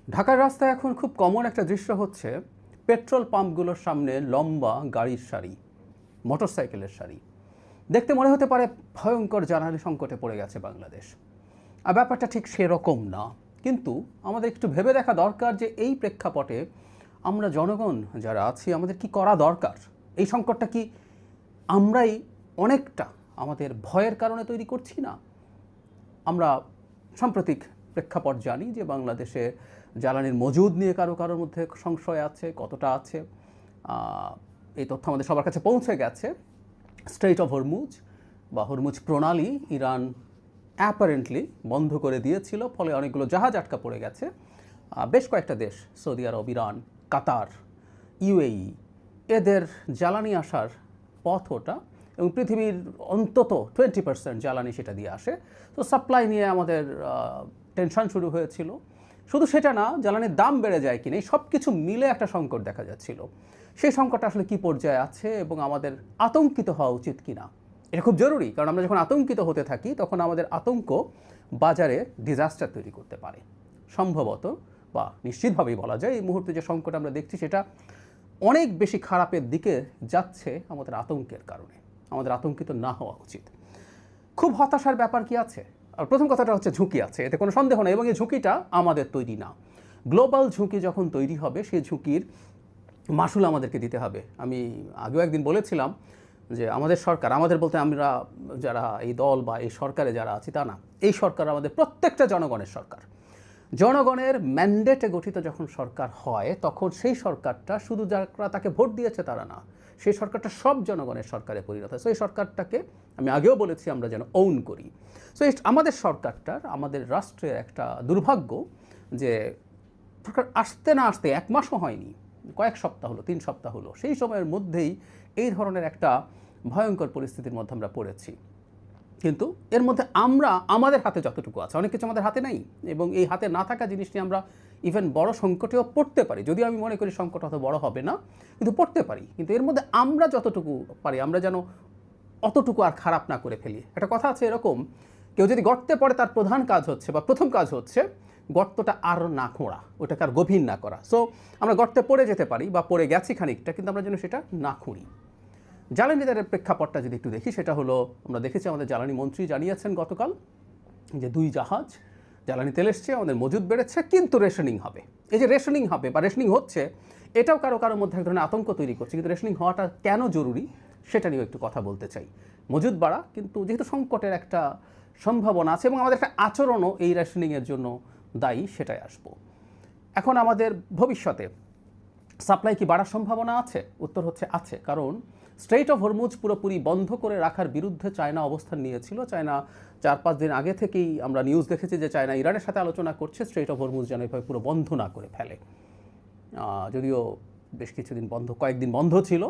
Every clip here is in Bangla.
ঢাকার রাস্তায় এখন খুব কমন একটা দৃশ্য হচ্ছে পেট্রোল পাম্পগুলোর সামনে লম্বা গাড়ির সারি, মোটরসাইকেলের সারি। দেখতে মনে হতে পারে ভয়ঙ্কর জ্বালানি সংকটে পড়ে গেছে বাংলাদেশ। আর ব্যাপারটা ঠিক সেরকম না। কিন্তু আমাদের একটু ভেবে দেখা দরকার যে এই প্রেক্ষাপটে আমরা জনগণ যারা আছি আমাদের কি করা দরকার। এই সংকটটা কি আমরাই অনেকটা আমাদের ভয়ের কারণে তৈরি করছি না? আমরা সাম্প্রতিক প্রেক্ষাপট জানি যে বাংলাদেশে জ্বালানির মজুদ নিয়ে কারোর মধ্যে সংশয় আছে, কতটা আছে এই তথ্য আমাদের সবার কাছে পৌঁছে গেছে। স্ট্রেইট অফ হরমুজ বা হরমুজ প্রণালী ইরান অ্যাপারেন্টলি বন্ধ করে দিয়েছিল, ফলে অনেকগুলো জাহাজ আটকা পড়ে গেছে। বেশ কয়েকটা দেশ, সৌদি আরব, ইরান, কাতার, ইউএই, এদের জ্বালানি আসার পথ ওটা, এবং পৃথিবীর অন্তত 20% জ্বালানি সেটা দিয়ে আসে। তো সাপ্লাই নিয়ে আমাদের টেনশন শুরু হয়েছিল। শুধু সেটা না, জ্বালানির দাম বেড়ে যায় কিনা, এই সব কিছু মিলে একটা সংকট দেখা যাচ্ছিল। সেই সংকটটা আসলে কী পর্যায়ে আছে এবং আমাদের আতঙ্কিত হওয়া উচিত কিনা, এটা খুব জরুরি। কারণ আমরা যখন আতঙ্কিত হতে থাকি তখন আমাদের আতঙ্ক বাজারে ডিজাস্টার তৈরি করতে পারে। সম্ভবত বা নিশ্চিতভাবেই বলা যায় এই মুহূর্তে যে সংকট আমরা দেখছি সেটা অনেক বেশি খারাপের দিকে যাচ্ছে আমাদের আতঙ্কের কারণে। আমাদের আতঙ্কিত না হওয়া উচিত। খুব হতাশার ব্যাপার কি আছে? আর প্রথম কথাটা হচ্ছে ঝুঁকি আছে, এতে কোনো সন্দেহ নেই, এবং এই ঝুঁকিটা আমাদের তৈরি না। গ্লোবাল ঝুঁকি যখন তৈরি হবে সেই ঝুঁকির মাসুল আমাদেরকে দিতে হবে। আমি আগেও একদিন বলেছিলাম যে আমাদের সরকার, আমাদের বলতে আমরা যারা এই দল বা এই সরকারে যারা আছি তা না, এই সরকার আমাদের প্রত্যেকটা জনগণের সরকার। জনগণের ম্যান্ডেটে গঠিত যখন সরকার হয় তখন সেই সরকারটা শুধু যারা তাকে ভোট দিয়েছে তারা না, সেই সরকারটা সব জনগণের সরকারে পরিণত হয়। সো এই সরকারটাকে আমি আগেও বলেছি আমরা যেন ওন করি। সো আমাদের সরকারটার, আমাদের রাষ্ট্রের একটা দুর্ভাগ্য যে সরকার আসতে না আসতে 1 মাসও হয়নি, কয়েক সপ্তাহ হলো, 3 সপ্তাহ হলো, সেই সময়ের মধ্যেই এই ধরনের একটা ভয়ঙ্কর পরিস্থিতির মধ্যে আমরা পড়েছি। কিন্তু এর মধ্যে আমরা আমাদের হাতে যতটুকু আছে, অনেক কিছু আমাদের হাতে নেই, এবং এই হাতে না থাকা জিনিসটি আমরা ইভেন বড় সংকটেও পড়তে পারি। যদিও আমি মনে করি সংকট অত বড় হবে না, কিন্তু পড়তে পারি। কিন্তু এর মধ্যে আমরা যতটুকু পারি আমরা যেন অতটুকু আর খারাপ না করে ফেলি। একটা কথা আছে এরকম, কেউ যদি গর্তে পড়ে তার প্রধান কাজ হচ্ছে বা প্রথম কাজ হচ্ছে গর্তটা আর না খোঁড়া, ওটাকে আর গভীর না করা। সো আমরা গর্তে পড়ে যেতে পারি বা পড়ে গেছি খানিকটা, কিন্তু আমরা যেন সেটা না খুঁড়ি। জ্বালানি দরের প্রেক্ষাপটটা যদি একটু দেখি, সেটা হলো আমরা দেখেছি আমাদের জ্বালানি মন্ত্রী জানিয়েছেন গতকাল যে 2 জাহাজ জ্বালানি তেল এসছে, আমাদের মজুদ বেড়েছে, কিন্তু রেশনিং হবে। এই যে রেশনিং হবে বা রেশনিং হচ্ছে, এটাও কারোর মধ্যে এক ধরনের আতঙ্ক তৈরি করছে। কিন্তু রেশনিং হওয়াটা কেন জরুরি সেটা নিয়েও একটু কথা বলতে চাই। মজুদ বাড়া, কিন্তু যেহেতু সংকটের একটা সম্ভাবনা আছে এবং আমাদের একটা আচরণও এই রেশনিংয়ের জন্য দায়ী, সেটাই আসবো। এখন আমাদের ভবিষ্যতে সাপ্লাই কি বাড়ার সম্ভাবনা আছে? উত্তর হচ্ছে আছে। কারণ স্ট্রেইট অফ হরমুজ পুরোপুরি বন্ধ করে রাখার বিরুদ্ধে চায়না অবস্থান নিয়েছিল। চায়না 4-5 দিন আগে থেকেই আমরা নিউজ দেখেছি যে চায়না ইরানের সাথে আলোচনা করছে স্ট্রেইট অফ হরমুজ যেন এভাবে পুরো বন্ধ না করে ফেলে। যদিও বেশ কিছুদিন বন্ধ, কয়েকদিন বন্ধ ছিল,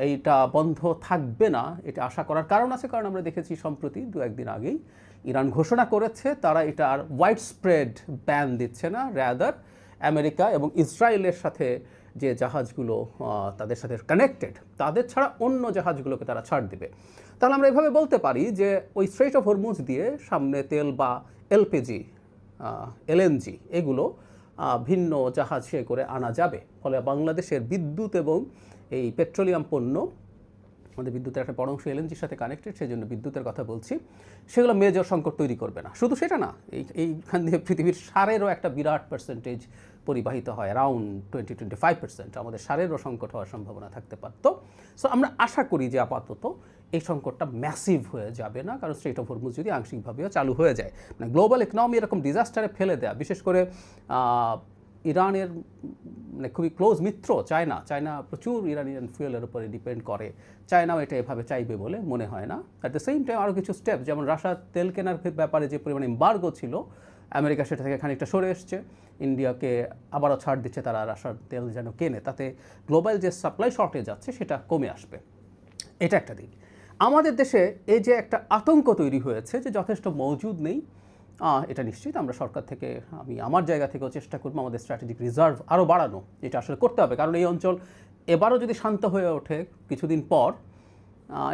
এইটা বন্ধ থাকবে না এটা আশা করার কারণ আছে। কারণ আমরা দেখেছি সম্প্রতি 2-1 দিন আগেই ইরান ঘোষণা করেছে তারা এটা আর ওয়াইড স্প্রেড ব্যান দিচ্ছে না, র্যাদার আমেরিকা এবং ইসরায়েলের সাথে যে জাহাজগুলো তাদের সাথে কানেক্টেড, তাদের ছাড়া অন্য জাহাজগুলোকে তারা ছাড় দেবে। তাহলে আমরা এভাবে বলতে পারি যে ওই স্ট্রেইট অফ হরমুজ দিয়ে সামনে তেল বা এলপিজি, এলএনজি এগুলো ভিন্ন জাহাজে করে আনা যাবে। ফলে বাংলাদেশের বিদ্যুৎ এবং এই পেট্রোলিয়াম পণ্য, আমাদের বিদ্যুতের একটা বড় অংশ এলএনজির সাথে কানেক্টেড, সেই জন্য বিদ্যুতের কথা বলছি, সেগুলো মেজর সংকট তৈরি করবে না। শুধু সেটা না, এইখান দিয়ে পৃথিবীর সারেরও একটা বিরাট পার্সেন্টেজ পরিবাহিত হয়, অ্যারাউন্ড 20-25% আমাদের সারেরও সংকট হওয়ার সম্ভাবনা থাকতে পারত। সো আমরা আশা করি যে আপাতত এই সংকটটা ম্যাসিভ হয়ে যাবে না, কারণ স্ট্রেইট অফ হরমুজ যদি আংশিকভাবেও চালু হয়ে যায়, মানে গ্লোবাল ইকোনমি এরকম ডিজাস্টারে ফেলে দেয়া, বিশেষ করে ইরানের মানে খুবই ক্লোজ মিত্র চায়না প্রচুর ইরানিয়ান ফুয়েলের উপরে ডিপেন্ড করে। চায়নাও এটা এভাবে চাইবে বলে মনে হয় না। অ্যাট দ্য সেম টাইম আরও কিছু স্টেপ, যেমন রাশিয়ার তেল কেনার ব্যাপারে যে পরিমাণে এম্বার্গো ছিল, আমেরিকা সেটা থেকে খানিকটা সরে এসছে, ইন্ডিয়াকে আবারও ছাড় দিচ্ছে তারা রাশিয়ার তেল যেন কেনে, তাতে গ্লোবাল যে সাপ্লাই শর্টেজ আছে সেটা কমে আসবে। এটা একটা দিক। আমাদের দেশে এই যে একটা আতঙ্ক তৈরি হয়েছে যে যথেষ্ট মজুদ নেই, এটা নিশ্চিত আমরা সরকার থেকে, আমি আমার জায়গা থেকেও চেষ্টা করবো আমাদের স্ট্র্যাটেজিক রিজার্ভ আরও বাড়ানো। এটা আসলে করতে হবে, কারণ এই অঞ্চল এবারও যদি শান্ত হয়ে ওঠে কিছুদিন পর,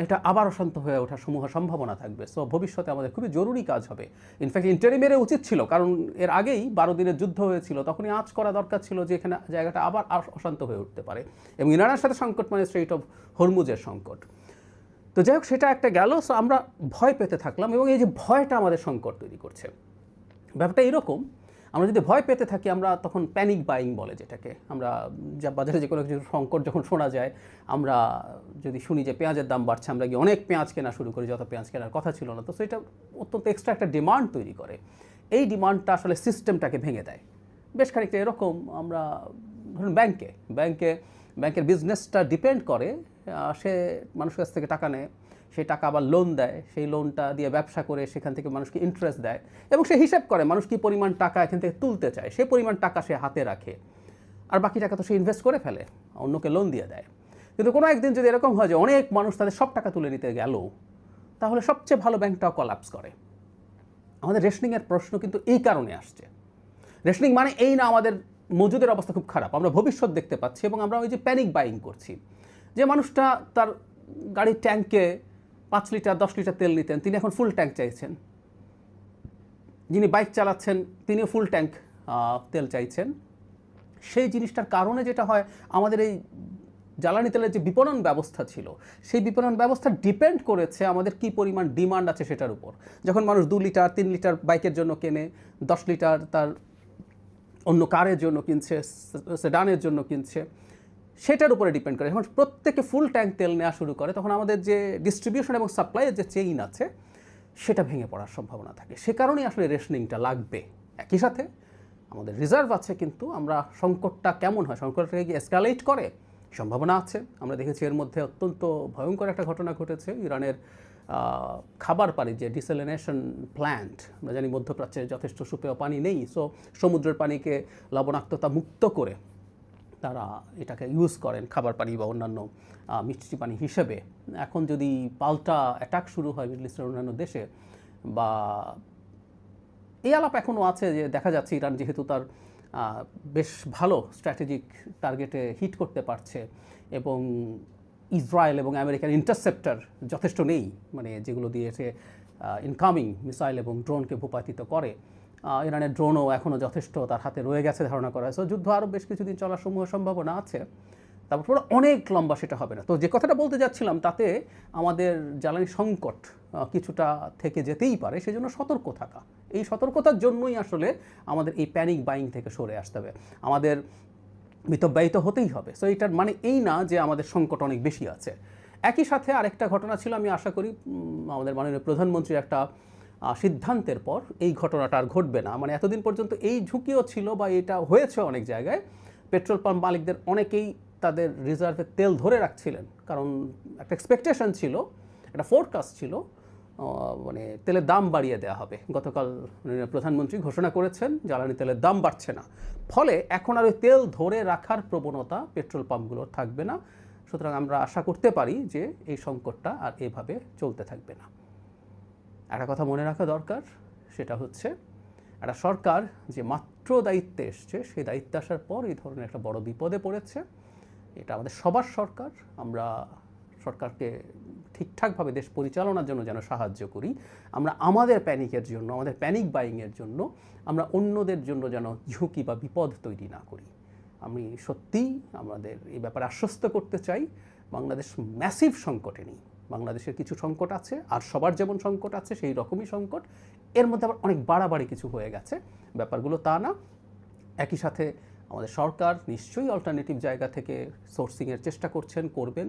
এটা আবার অশান্ত হয়ে ওঠার সমূহ সম্ভাবনা থাকবে। সো ভবিষ্যতে আমাদের খুবই জরুরি কাজ হবে। ইনফ্যাক্ট ইন্টারিমের উচিত ছিল, কারণ এর আগেই 12 দিনের যুদ্ধ হয়েছিল, তখনই আঁচ করা দরকার ছিল যে এখানে জায়গাটা আবার অশান্ত হয়ে উঠতে পারে। এবং ইরানের সাথে সংকট মানে স্ট্রেইট অফ হরমুজের সংকট। তো যাই হোক, সেটা একটা গেল। সো আমরা ভয় পেতে থাকলাম, এবং এই যে ভয়টা আমাদের সংকট তৈরি করছে। ব্যাপারটা এরকম, আমরা যদি ভয় পেতে থাকি, আমরা তখন প্যানিক বাইং বলে যেটাকে, আমরা যা বাজারে যে কোনো কিছু সংকট যখন শোনা যায়, আমরা যদি শুনি যে পেঁয়াজের দাম বাড়ছে, আমরা গিয়ে অনেক পেঁয়াজ কেনা শুরু করি, যত পেঁয়াজ কেনার কথা ছিল না। তো সেটা অত্যন্ত এক্সট্রা একটা ডিমান্ড তৈরি করে। এই ডিমান্ডটা আসলে সিস্টেমটাকে ভেঙে দেয়। বেশ খানিকটা এরকম, আমরা ধরুন ব্যাংকের বিজনেসটা ডিপেন্ড করে, সে মানুষের কাছ থেকে টাকা নেয়, সেই টাকা আবার লোন দেয়, সেই লোনটা দিয়ে ব্যবসা করে সেখান থেকে মানুষকে ইন্টারেস্ট দেয়, এবং সে হিসাব করে মানুষ কী পরিমাণ টাকা এখান থেকে তুলতে চায়, সেই পরিমাণ টাকা সে হাতে রাখে, আর বাকি টাকা তো সে ইনভেস্ট করে ফেলে, অন্যকে লোন দিয়ে দেয়। কিন্তু কোনো একদিন যদি এরকম হয় যে অনেক মানুষ তাদের সব টাকা তুলে নিতে গেল, তাহলে সবচেয়ে ভালো ব্যাংকটাও কলাপস করে। আমাদের রেশনিংয়ের প্রশ্ন কিন্তু এই কারণে আসছে। রেশনিং মানে এই না আমাদের মজুদের অবস্থা খুব খারাপ, আমরা ভবিষ্যৎ দেখতে পাচ্ছি, এবং আমরা ওই যে প্যানিক বাইং করছি। যে মানুষটা তার গাড়ির ট্যাঙ্কে 5 লিটার 10 লিটার তেল নিতেন, তিনি এখন ফুল ট্যাঙ্ক চাইছেন। যিনি বাইক চালাচ্ছেন তিনিও ফুল ট্যাঙ্ক তেল চাইছেন। সেই জিনিসটার কারণে যেটা হয়, আমাদের এই জ্বালানি তেলের যে বিপণন ব্যবস্থা ছিল, সেই বিপণন ব্যবস্থা ডিপেন্ড করেছে আমাদের কী পরিমাণ ডিমান্ড আছে সেটার উপর। যখন মানুষ 2 লিটার 3 লিটার বাইকের জন্য কেনে, 10 লিটার তার অন্য কারের জন্য কিনছে, সেডানের জন্য কিনছে, সেটার উপরে ডিপেন্ড করে। যখন প্রত্যেকে ফুল ট্যাঙ্ক তেল নেওয়া শুরু করে, তখন আমাদের যে ডিস্ট্রিবিউশন এবং সাপ্লাইয়ের যে চেইন আছে, সেটা ভেঙে পড়ার সম্ভাবনা থাকে। সে কারণেই আসলে রেশনিংটা লাগবে। একই সাথে আমাদের রিজার্ভ আছে, কিন্তু আমরা সংকটটা কেমন হয়, সংকটটাকে কি এসকালেট করে, সম্ভাবনা আছে। আমরা দেখেছি এর মধ্যে অত্যন্ত ভয়ঙ্কর একটা ঘটনা ঘটেছে। ইরানের খাবার পানি যে ডিসেলিনেশন প্ল্যান্ট, আমরা জানি মধ্যপ্রাচ্যে যথেষ্ট সুপেয় পানি নেই, সো সমুদ্রের পানিকে লবণাক্ততা মুক্ত করে তারা এটাকে ইউজ করেন খাবার পানি বা অন্যান্য মিষ্টি পানি হিসেবে। এখন যদি পাল্টা অ্যাটাক শুরু হয় মিডল ইস্টের অন্যান্য দেশে, বা এই আলাপ এখনও আছে যে দেখা যাচ্ছে ইরান যেহেতু তার বেশ ভালো স্ট্র্যাটেজিক টার্গেটে হিট করতে পারছে, এবং ইসরায়েল এবং আমেরিকার ইন্টারসেপ্টার যথেষ্ট নেই, মানে যেগুলো দিয়েছে ইনকামিং মিসাইল এবং ড্রোনকে ভূপাতিত করে। ইরানের ড্রোনও এখনও যথেষ্ট তার হাতে রয়ে গেছে ধারণা করা হয়। সো যুদ্ধ আরও বেশ কিছুদিন চলার সমূহ সম্ভাবনা আছে, তারপর অনেক লম্বা সেটা হবে না। তো যে কথাটা বলতে যাচ্ছিলাম, তাতে আমাদের জ্বালানি সংকট কিছুটা থেকে যেতেই পারে, সেজন্য সতর্ক থাকা। এই সতর্কতার জন্যই আসলে আমাদের এই প্যানিক বাইং থেকে সরে আসতে হবে, আমাদের মিতব্যয়িত হতেই হবে। সো এটার মানে এই না যে আমাদের সংকট অনেক বেশি আছে। একই সাথে আরেকটা ঘটনা ছিল, আমি আশা করি আমাদের মাননীয় প্রধানমন্ত্রীর একটা সিদ্ধান্তের পর এই ঘটনাটা আর ঘটবে না। মানে এতদিন পর্যন্ত এই ঝুঁকিও ছিল, বা এটা হয়েছে অনেক জায়গায়, পেট্রোল পাম্প মালিকদের অনেকেই তাদের রিজার্ভে তেল ধরে রাখছিলেন, কারণ একটা এক্সপেকটেশন ছিল, একটা ফোরকাস্ট ছিল, মানে তেলের দাম বাড়িয়ে দেওয়া হবে। গতকাল প্রধানমন্ত্রী ঘোষণা করেছেন জ্বালানি তেলের দাম বাড়ছে না, ফলে এখন আর ওই তেল ধরে রাখার প্রবণতা পেট্রোল পাম্পগুলোর থাকবে না। সুতরাং আমরা আশা করতে পারি যে এই সংকটটা আর এভাবে চলতে থাকবে না। একটা কথা মনে রাখা দরকার, সেটা হচ্ছে একটা সরকার যে মাত্র দায়িত্বে এসছে, সেই দায়িত্বে আসার পর এই ধরনের একটা বড় বিপদে পড়েছে। এটা আমাদের সবার সরকার, আমরা সরকারকে ঠিকঠাকভাবে দেশ পরিচালনার জন্য যেন সাহায্য করি, আমরা আমাদের প্যানিকের জন্য, আমাদের প্যানিক বাইংয়ের জন্য আমরা অন্যদের জন্য যেন ঝুঁকি বা বিপদ তৈরি না করি। আমি সত্যিই আমাদের এই ব্যাপারে আশ্বস্ত করতে চাই, বাংলাদেশ ম্যাসিভ সংকটে নেই। বাংলাদেশের কিছু সংকট আছে, আর সবার যেমন সংকট আছে সেই রকমই সংকট, এর মধ্যে আবার অনেক বাড়াবাড়ি কিছু হয়ে গেছে, ব্যাপারগুলো তা না। একই সাথে আমাদের সরকার নিশ্চয়ই অল্টারনেটিভ জায়গা থেকে সোর্সিংয়ের চেষ্টা করছেন, করবেন।